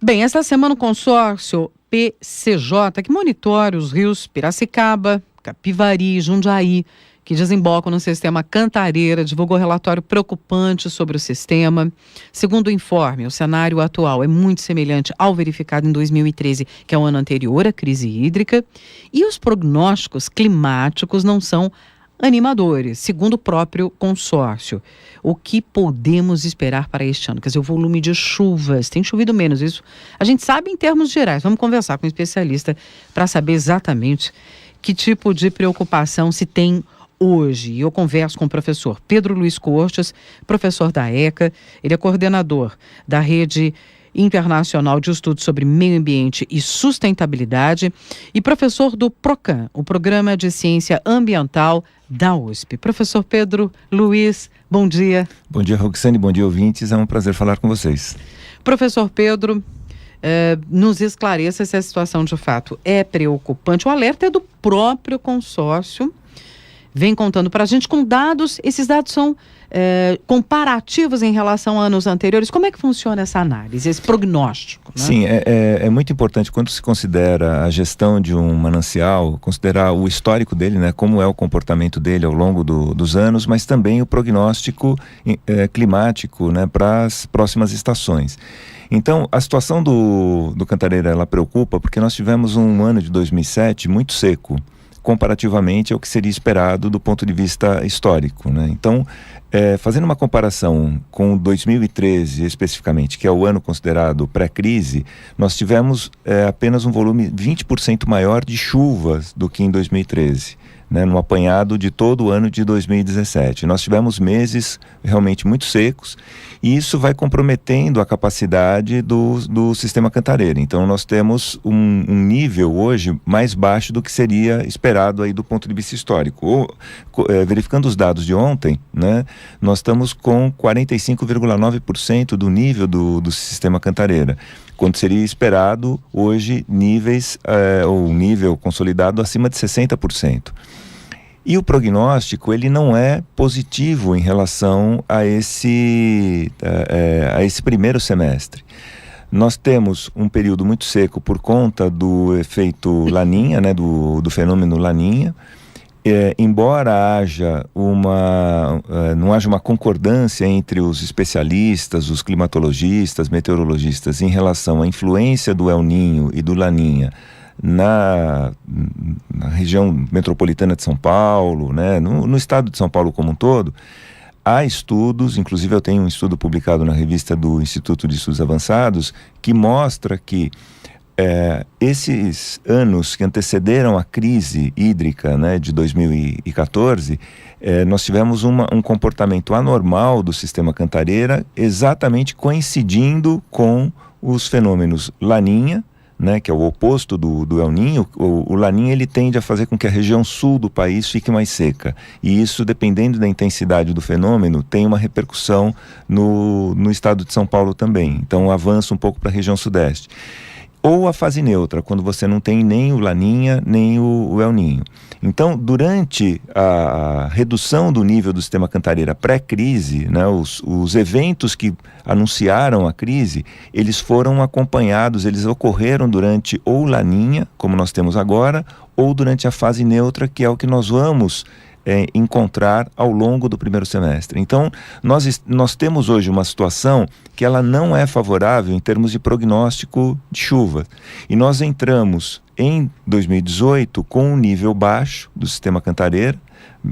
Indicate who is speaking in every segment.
Speaker 1: Bem, esta semana o consórcio PCJ, que monitora os rios Piracicaba, Capivari e Jundiaí, que desembocam no sistema Cantareira, divulgou relatório preocupante sobre o sistema. Segundo o informe, o cenário atual é muito semelhante ao verificado em 2013, que é o ano anterior à crise hídrica, e os prognósticos climáticos não são animadores, segundo o próprio consórcio. O que podemos esperar para este ano? Quer dizer, o volume de chuvas, tem chovido menos, isso a gente sabe em termos gerais. Vamos conversar com um especialista para saber exatamente que tipo de preocupação se tem hoje. Eu converso com o professor Pedro Luiz Cortes, professor da ECA, ele é coordenador da Rede Internacional de Estudos sobre Meio Ambiente e Sustentabilidade e professor do PROCAM, o Programa de Ciência Ambiental da USP. Professor Pedro Luiz, bom dia.
Speaker 2: Bom dia, Roxane, bom dia, ouvintes. É um prazer falar com vocês.
Speaker 1: Professor Pedro, nos esclareça se a situação de fato é preocupante. O alerta é do próprio consórcio, vem contando para a gente com dados. Esses dados são comparativos em relação a anos anteriores. Como é que funciona essa análise, esse prognóstico, né?
Speaker 2: Sim, é muito importante quando se considera a gestão de um manancial, considerar o histórico dele, né, como é o comportamento dele ao longo dos anos, mas também o prognóstico climático, né, para as próximas estações. Então, a situação do Cantareira, ela preocupa porque nós tivemos um ano de 2007 muito seco, comparativamente ao que seria esperado do ponto de vista histórico, né? Então, fazendo uma comparação com 2013 especificamente, que é o ano considerado pré-crise, nós tivemos apenas um volume 20% maior de chuvas do que em 2013. Né, no apanhado de todo o ano de 2017. Nós tivemos meses realmente muito secos e isso vai comprometendo a capacidade do sistema Cantareira. Então nós temos um nível hoje mais baixo do que seria esperado aí do ponto de vista histórico. Verificando os dados de ontem, né, nós estamos com 45,9% do nível do sistema Cantareira, quando seria esperado hoje níveis, ou nível consolidado acima de 60%. E o prognóstico, ele não é positivo em relação a esse primeiro semestre. Nós temos um período muito seco por conta do efeito Laninha, né, do fenômeno Laninha. Embora não haja uma concordância entre os especialistas, os climatologistas, meteorologistas, em relação à influência do El Niño e do Laninha na região metropolitana de São Paulo, né, no estado de São Paulo como um todo, há estudos, inclusive eu tenho um estudo publicado na revista do Instituto de Estudos Avançados, que mostra que esses anos que antecederam a crise hídrica, né, de 2014, nós tivemos um comportamento anormal do sistema Cantareira, exatamente coincidindo com os fenômenos Laninha, né, que é o oposto do El Niño. O Laninha, ele tende a fazer com que a região sul do país fique mais seca, e isso, dependendo da intensidade do fenômeno, tem uma repercussão no estado de São Paulo também. Então avança um pouco para a região sudeste. Ou a fase neutra, quando você não tem nem o Laninha, nem o El Niño. Então, durante a redução do nível do sistema Cantareira pré-crise, né, os eventos que anunciaram a crise, eles foram acompanhados, eles ocorreram durante ou Laninha, como nós temos agora, ou durante a fase neutra, que é o que nós vamos encontrar ao longo do primeiro semestre. Então, nós temos hoje uma situação que ela não é favorável em termos de prognóstico de chuva. E nós entramos em 2018 com um nível baixo do sistema Cantareira,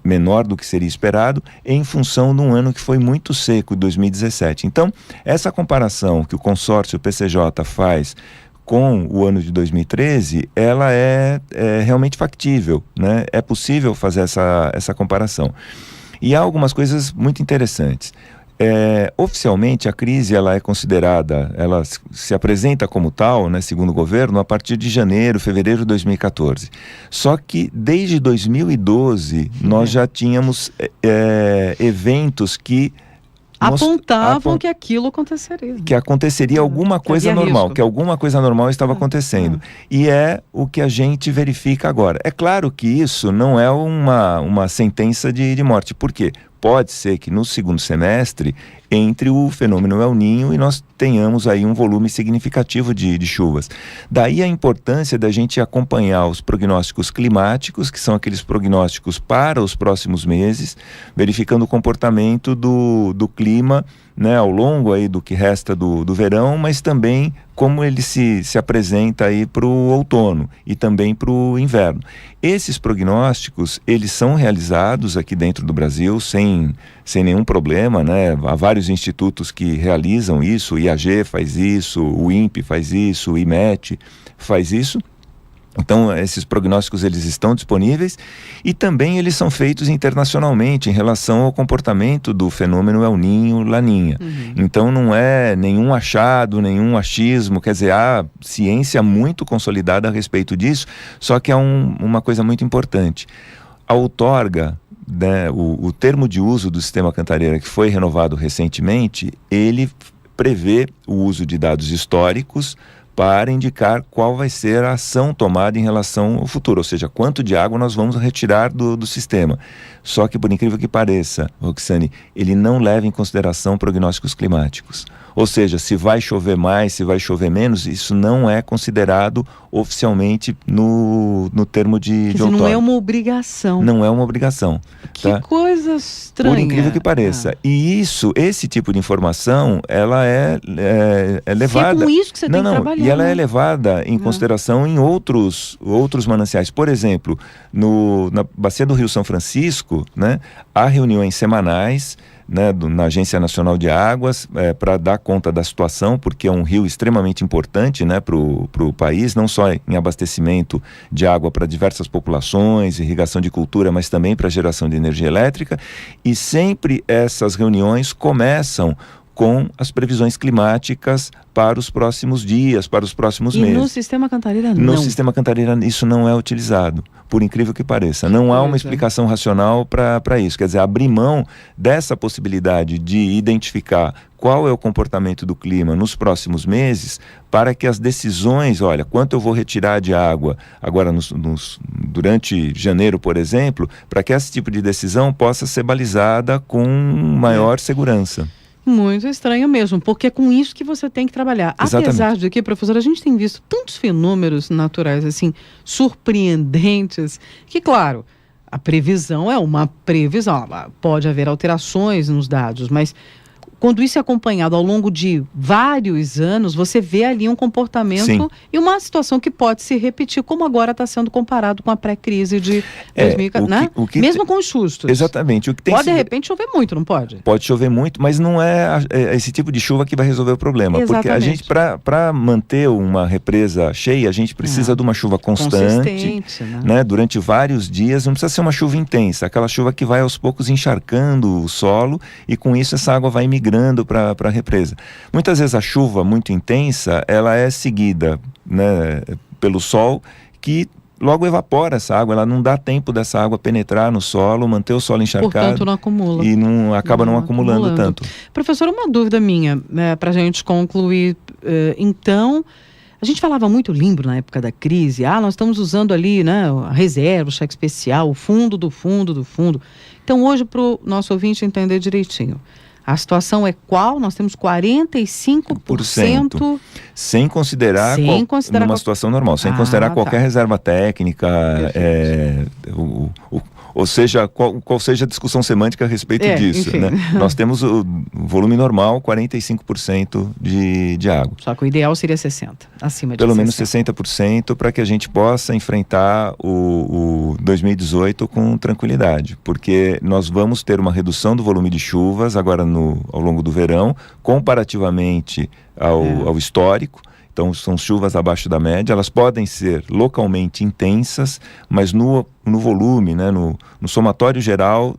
Speaker 2: menor do que seria esperado, em função de um ano que foi muito seco, 2017. Então, essa comparação que o consórcio PCJ faz com o ano de 2013, ela é realmente factível, né? É possível fazer essa comparação. E há algumas coisas muito interessantes. Oficialmente, a crise ela é considerada, ela se apresenta como tal, né, segundo o governo, a partir de fevereiro de 2014. Só que desde 2012 nós já tínhamos eventos que
Speaker 1: apontavam que aquilo aconteceria.
Speaker 2: Que aconteceria alguma coisa normal, risco. Que alguma coisa normal estava acontecendo. E é o que a gente verifica agora. É claro que isso não é uma sentença de morte. Por quê? Pode ser que no segundo semestre entre o fenômeno El Niño e nós tenhamos aí um volume significativo de chuvas. Daí a importância da gente acompanhar os prognósticos climáticos, que são aqueles prognósticos para os próximos meses, verificando o comportamento do clima, né, ao longo aí do que resta do verão, mas também como ele se apresenta aí para o outono e também para o inverno. Esses prognósticos, eles são realizados aqui dentro do Brasil sem nenhum problema, né? Há vários institutos que realizam isso, o IAG faz isso, o INPE faz isso, o IMET faz isso. Então, esses prognósticos, eles estão disponíveis e também eles são feitos internacionalmente em relação ao comportamento do fenômeno El Niño, Laninha. Então, não é nenhum achado, nenhum achismo, quer dizer, há ciência muito consolidada a respeito disso, só que há uma coisa muito importante. A outorga, né, o termo de uso do sistema Cantareira, que foi renovado recentemente, ele prevê o uso de dados históricos para indicar qual vai ser a ação tomada em relação ao futuro, ou seja, quanto de água nós vamos retirar do sistema. Só que, por incrível que pareça, Roxane, ele não leva em consideração prognósticos climáticos. Ou seja, se vai chover mais, se vai chover menos, isso não é considerado oficialmente no termo de outorga.
Speaker 1: Não é uma obrigação.
Speaker 2: Não é uma obrigação.
Speaker 1: Que coisa estranha.
Speaker 2: Por incrível que pareça. E esse tipo de informação, ela é levada...
Speaker 1: É com isso que você tem que trabalhar.
Speaker 2: E ela é levada em consideração em outros mananciais. Por exemplo, na Bacia do Rio São Francisco, né, há reuniões semanais, né, na Agência Nacional de Águas, para dar conta da situação, porque é um rio extremamente importante, né, para o país, não só em abastecimento de água para diversas populações, irrigação de cultura, mas também para geração de energia elétrica, e sempre essas reuniões começam com as previsões climáticas para os próximos dias, para os próximos meses.
Speaker 1: E no sistema Cantareira não?
Speaker 2: No sistema Cantareira isso não é utilizado, por incrível que pareça. Não há uma explicação racional para isso. Quer dizer, abrir mão dessa possibilidade de identificar qual é o comportamento do clima nos próximos meses, para que as decisões, olha, quanto eu vou retirar de água agora durante janeiro, por exemplo, para que esse tipo de decisão possa ser balizada com maior segurança.
Speaker 1: Muito estranho mesmo, porque é com isso que você tem que trabalhar.
Speaker 2: Exatamente.
Speaker 1: Apesar de que, professora, a gente tem visto tantos fenômenos naturais, assim, surpreendentes, que, claro, a previsão é uma previsão. Pode haver alterações nos dados, mas quando isso é acompanhado ao longo de vários anos, você vê ali um comportamento
Speaker 2: Sim.
Speaker 1: e uma situação que pode se repetir, como agora está sendo comparado com a pré-crise de 2014, né? Mesmo com os sustos.
Speaker 2: Exatamente.
Speaker 1: Pode, de repente, chover muito, não pode?
Speaker 2: Pode chover muito, mas não é esse tipo de chuva que vai resolver o problema.
Speaker 1: Exatamente.
Speaker 2: Porque a gente, para manter uma represa cheia, a gente precisa de uma chuva constante, né? Durante vários dias. Não precisa ser uma chuva intensa, aquela chuva que vai aos poucos encharcando o solo e com isso essa água vai migrando para a represa. Muitas vezes a chuva muito intensa, ela é seguida, né, pelo sol, que logo evapora essa água, ela não dá tempo dessa água penetrar no solo, manter o solo encharcado.
Speaker 1: Portanto, não acumula.
Speaker 2: E acaba não acumulando tanto.
Speaker 1: Professor, uma dúvida minha, né, para a gente concluir. Então, a gente falava muito limpo na época da crise. Nós estamos usando ali, né, a reserva, o cheque especial, o fundo do fundo do fundo. Então, hoje, para o nosso ouvinte entender direitinho, a situação é qual? Nós temos 45%.
Speaker 2: Sem considerar numa situação normal, sem considerar qualquer reserva técnica, ou seja, qual seja a discussão semântica a respeito disso. Né? Nós temos o volume normal, 45% de água.
Speaker 1: Só que o ideal seria 60%, acima de 60%.
Speaker 2: Pelo menos 60% para que a gente possa enfrentar o 2018 com tranquilidade, porque nós vamos ter uma redução do volume de chuvas agora ao longo do verão, comparativamente ao histórico. Então são chuvas abaixo da média, elas podem ser localmente intensas, mas no volume, né, no somatório geral,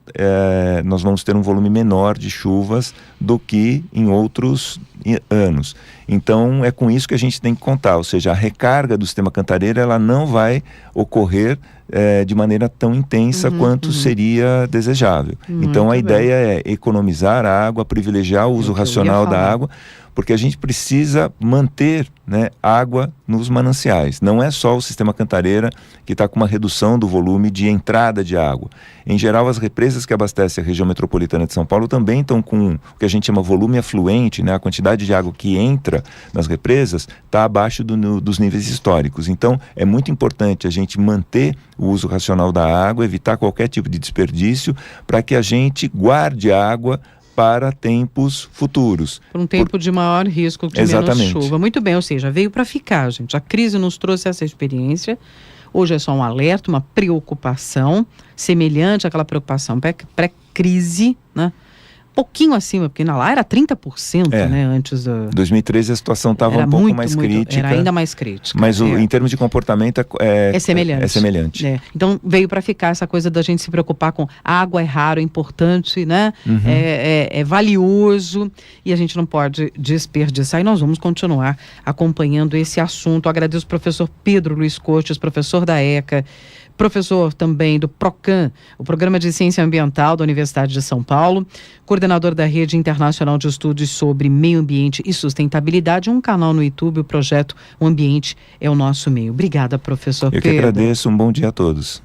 Speaker 2: nós vamos ter um volume menor de chuvas do que em outros anos. Então é com isso que a gente tem que contar, ou seja, a recarga do sistema Cantareira, ela não vai ocorrer de maneira tão intensa quanto seria desejável. Então a ideia é economizar a água, privilegiar o uso racional da água, porque a gente precisa manter, né, água nos mananciais. Não é só o sistema Cantareira que está com uma redução do volume de entrada de água. Em geral, as represas que abastecem a região metropolitana de São Paulo também estão com o que a gente chama volume afluente, né? A quantidade de água que entra nas represas está abaixo dos níveis históricos. Então, é muito importante a gente manter o uso racional da água, evitar qualquer tipo de desperdício, para que a gente guarde água para tempos futuros.
Speaker 1: Por um tempo de maior risco, de
Speaker 2: Exatamente.
Speaker 1: menos chuva. Muito bem, ou seja, veio para ficar, gente. A crise nos trouxe essa experiência. Hoje é só um alerta, uma preocupação, semelhante àquela preocupação pré-crise, né? Pouquinho acima, porque lá era 30%, né, antes da...
Speaker 2: Em 2013 a situação estava um pouco mais crítica.
Speaker 1: Era ainda mais crítica.
Speaker 2: Mas em termos de comportamento
Speaker 1: é semelhante.
Speaker 2: É semelhante.
Speaker 1: Então veio para ficar essa coisa da gente se preocupar com água é raro, é importante, né?
Speaker 2: Uhum.
Speaker 1: É valioso e a gente não pode desperdiçar, e nós vamos continuar acompanhando esse assunto. Eu agradeço ao professor Pedro Luiz Cortes, professor da ECA, professor também do PROCAN, o Programa de Ciência Ambiental da Universidade de São Paulo, coordenador da Rede Internacional de Estudos sobre Meio Ambiente e Sustentabilidade, um canal no YouTube, o projeto O Ambiente é o Nosso Meio. Obrigada, professor Pedro.
Speaker 2: Eu que agradeço, um bom dia a todos.